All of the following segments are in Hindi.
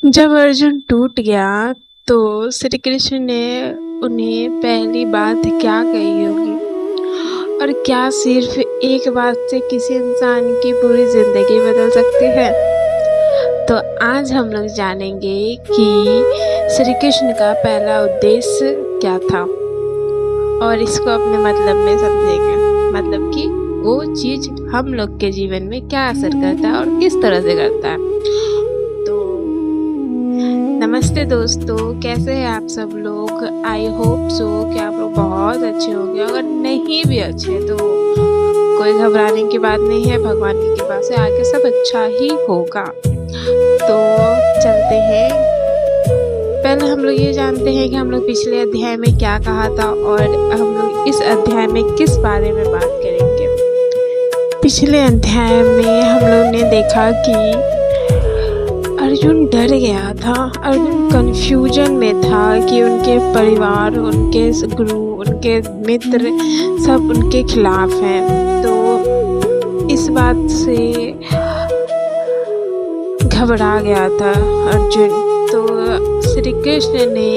जब अर्जुन टूट गया तो श्री कृष्ण ने उन्हें पहली बात क्या कही होगी, और क्या सिर्फ एक बात से किसी इंसान की पूरी जिंदगी बदल सकती है। तो आज हम लोग जानेंगे कि श्री कृष्ण का पहला उद्देश्य क्या था और इसको अपने मतलब में समझेंगे, मतलब कि वो चीज हम लोग के जीवन में क्या असर करता है और किस तरह से करता है। नमस्ते दोस्तों, कैसे हैं आप सब लोग। आई होप सो कि आप लोग बहुत अच्छे होंगे। अगर नहीं भी अच्छे तो कोई घबराने की बात नहीं है, भगवान की कृपा से आगे सब अच्छा ही होगा। तो चलते हैं। पहले हम लोग ये जानते हैं कि हम लोग पिछले अध्याय में क्या कहा था और हम लोग इस अध्याय में किस बारे में बात करेंगे। पिछले अध्याय में हम लोग ने देखा कि अर्जुन डर गया था। अर्जुन कंफ्यूजन में था कि उनके परिवार, उनके गुरु, उनके मित्र सब उनके खिलाफ हैं। तो इस बात से घबरा गया था अर्जुन। तो श्री कृष्ण ने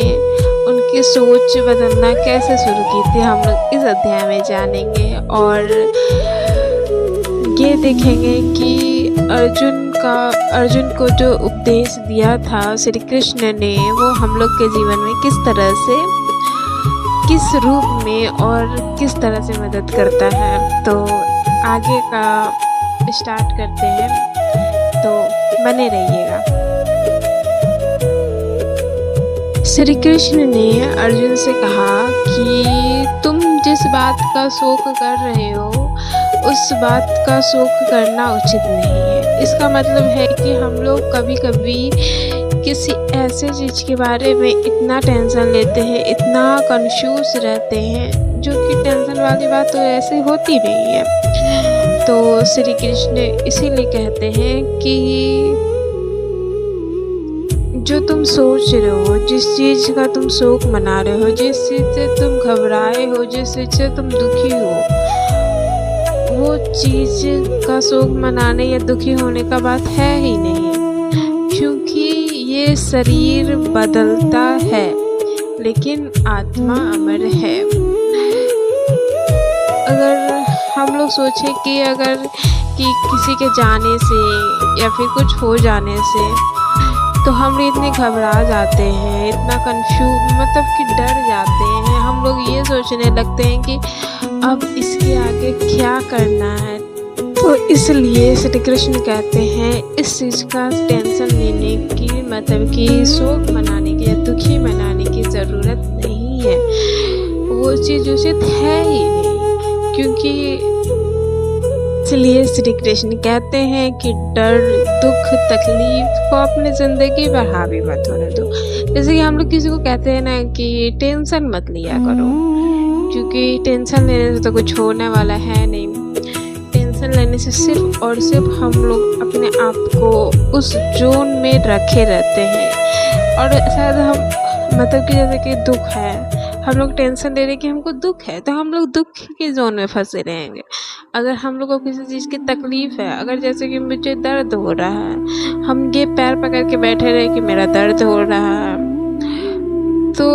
उनकी सोच बदलना कैसे शुरू की थी हम लोग इस अध्याय में जानेंगे और ये देखेंगे कि अर्जुन को जो उपदेश दिया था श्री कृष्ण ने, वो हम लोग के जीवन में किस तरह से, किस रूप में और किस तरह से मदद करता है। तो आगे का स्टार्ट करते हैं, तो बने रहिएगा। श्री कृष्ण ने अर्जुन से कहा कि तुम जिस बात का शोक कर रहे हो उस बात का शोक करना उचित नहीं है। इसका मतलब है कि हम लोग कभी कभी किसी ऐसे चीज़ के बारे में इतना टेंशन लेते हैं, इतना कंफ्यूज रहते हैं, जो कि टेंशन वाली बात तो ऐसे होती नहीं है। तो श्री कृष्ण इसीलिए कहते हैं कि जो तुम सोच रहे हो, जिस चीज़ का तुम शोक मना रहे हो, जिस चीज़ से तुम घबराए हो, जिस चीज़ से तुम दुखी हो, वो चीज़ का शोक मनाने या दुखी होने का बात है ही नहीं, क्योंकि ये शरीर बदलता है लेकिन आत्मा अमर है। अगर हम लोग सोचें कि किसी के जाने से या फिर कुछ हो जाने से तो हम इतने घबरा जाते हैं, इतना कंफ्यूज, मतलब कि डर जाते हैं। हम लोग ये सोचने लगते हैं कि अब इसके आगे क्या करना है। तो इसलिए श्री कृष्ण कहते हैं इस चीज़ का टेंशन लेने की, मतलब कि शोक मनाने की या दुखी मनाने की ज़रूरत नहीं है। वो चीज़ उचित है ही नहीं, क्योंकि इसलिए श्री कृष्ण कहते हैं कि डर, दुख, तकलीफ को अपनी ज़िंदगी पर हावी मत होने दो। जैसे कि हम लोग किसी को कहते हैं ना कि टेंशन मत लिया करो, क्योंकि टेंशन लेने से तो कुछ होने वाला है नहीं। टेंशन लेने से सिर्फ और सिर्फ हम लोग अपने आप को उस जोन में रखे रहते हैं। और शायद हम, मतलब कि जैसे कि दुख है, हम लोग टेंशन ले रहे कि हमको दुख है, तो हम लोग दुख के जोन में फंसे रहेंगे। अगर हम लोग को किसी चीज़ की तकलीफ़ है, अगर जैसे कि मुझे दर्द हो रहा है, हम ये पैर पकड़ के बैठे रहे कि मेरा दर्द हो रहा है, तो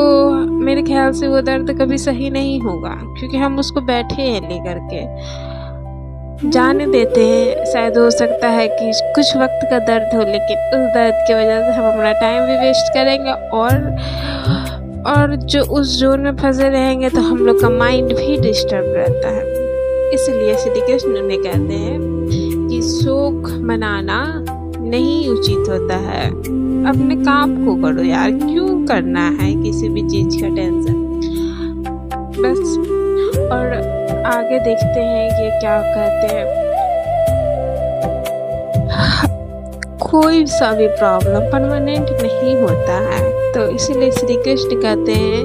मेरे ख्याल से वो दर्द कभी सही नहीं होगा, क्योंकि हम उसको बैठे हैं लेकर के। जाने देते हैं, शायद हो सकता है कि कुछ वक्त का दर्द हो, लेकिन उस दर्द की वजह से हम अपना टाइम भी वेस्ट करेंगे और जो उस जोन में फंसे रहेंगे तो हम लोग का माइंड भी डिस्टर्ब रहता है। इसलिए श्री कृष्ण ने कहते हैं कि शोक मनाना नहीं उचित होता है। अपने काम को करो यार, क्यों करना है किसी भी चीज़ का टेंशन, बस। और आगे देखते हैं ये क्या कहते हैं। कोई सा भी प्रॉब्लम परमानेंट नहीं होता है, तो इसीलिए श्री कृष्ण कहते हैं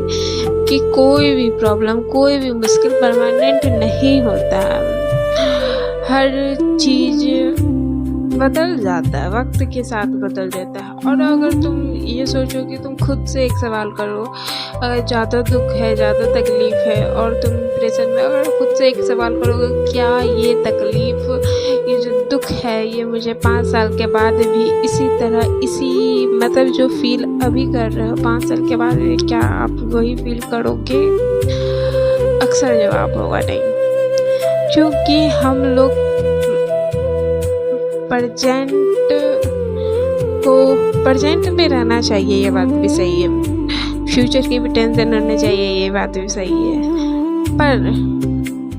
कि कोई भी प्रॉब्लम, कोई भी मुश्किल परमानेंट नहीं होता है। हर चीज़ बदल जाता है, वक्त के साथ बदल जाता है। और अगर तुम ये सोचो कि तुम खुद से एक सवाल करो, अगर ज़्यादा दुख है, ज़्यादा तकलीफ़ है और तुम प्रेशर में, अगर खुद से एक सवाल करोगे क्या ये तकलीफ़, ये जो दुख है, ये मुझे 5 साल के बाद भी इसी तरह, इसी मतलब जो फ़ील अभी कर रहे हो 5 साल के बाद भी क्या आप वही फ़ील करोगे? अक्सर जवाब होगा नहीं, क्योंकि हम लोग प्रेजेंट में रहना चाहिए, ये बात भी सही है। फ्यूचर की भी टेंशन होनी चाहिए, ये बात भी सही है। पर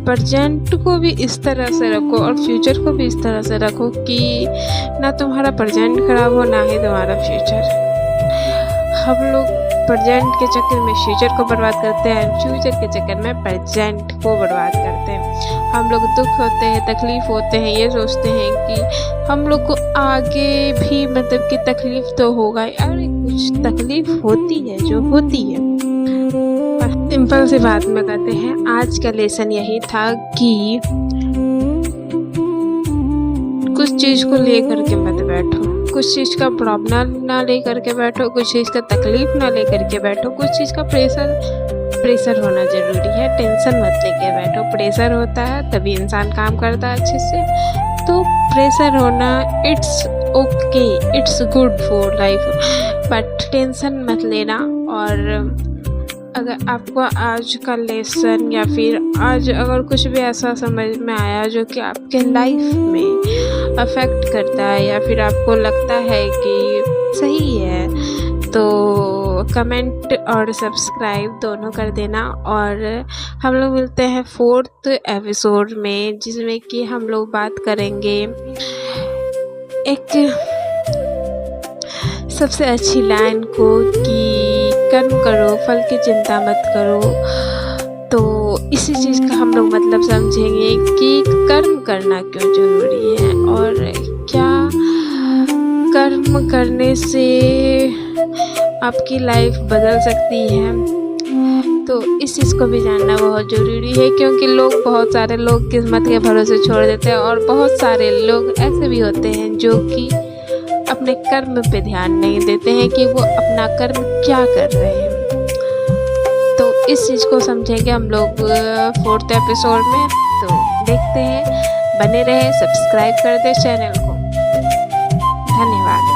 प्रेजेंट को भी इस तरह से रखो और फ्यूचर को भी इस तरह से रखो कि ना तुम्हारा प्रेजेंट खराब हो, ना ही तुम्हारा फ्यूचर। हम लोग प्रेजेंट के चक्कर में फ्यूचर को बर्बाद करते हैं, फ्यूचर के चक्कर में प्रेजेंट को बर्बाद करते हैं। हम लोग दुख होते हैं, तकलीफ़ होते हैं, ये सोचते हैं कि हम लोग को आगे भी मतलब कि तकलीफ़ तो होगा, अरे कुछ तकलीफ़ होती है जो होती है। सिंपल सी बात में कहते हैं, आज का लेसन यही था कि कुछ चीज़ को लेकर के मत बैठो, कुछ चीज़ का प्रॉब्लम ना लेकर के बैठो, कुछ चीज़ का तकलीफ़ ना लेकर के बैठो, कुछ चीज़ का प्रेशर होना ज़रूरी है, टेंशन मत लेके बैठो। प्रेशर होता है तभी इंसान काम करता है अच्छे से, तो प्रेशर होना it's okay, it's good for life, but tension मत लेना। और अगर आपको आज का लेसन या फिर आज अगर कुछ भी ऐसा समझ में आया जो कि आपके लाइफ में अफेक्ट करता है या फिर आपको लगता है कि सही है, तो कमेंट और सब्सक्राइब दोनों कर देना। और हम लोग मिलते हैं 4th एपिसोड में, जिसमें कि हम लोग बात करेंगे एक सबसे अच्छी लाइन को कि कर्म करो फल की चिंता मत करो। तो इसी चीज़ का हम लोग मतलब समझेंगे कि कर्म करना क्यों ज़रूरी है और क्या कर्म करने से आपकी लाइफ बदल सकती है। तो इस चीज़ को भी जानना बहुत ज़रूरी है, क्योंकि बहुत सारे लोग किस्मत के भरोसे छोड़ देते हैं और बहुत सारे लोग ऐसे भी होते हैं जो कि अपने कर्म पे ध्यान नहीं देते हैं कि वो अपना कर्म क्या कर रहे हैं। तो इस चीज़ को समझेंगे हम लोग 4th एपिसोड में। तो देखते हैं, बने रहे, सब्सक्राइब कर दे चैनल को। धन्यवाद।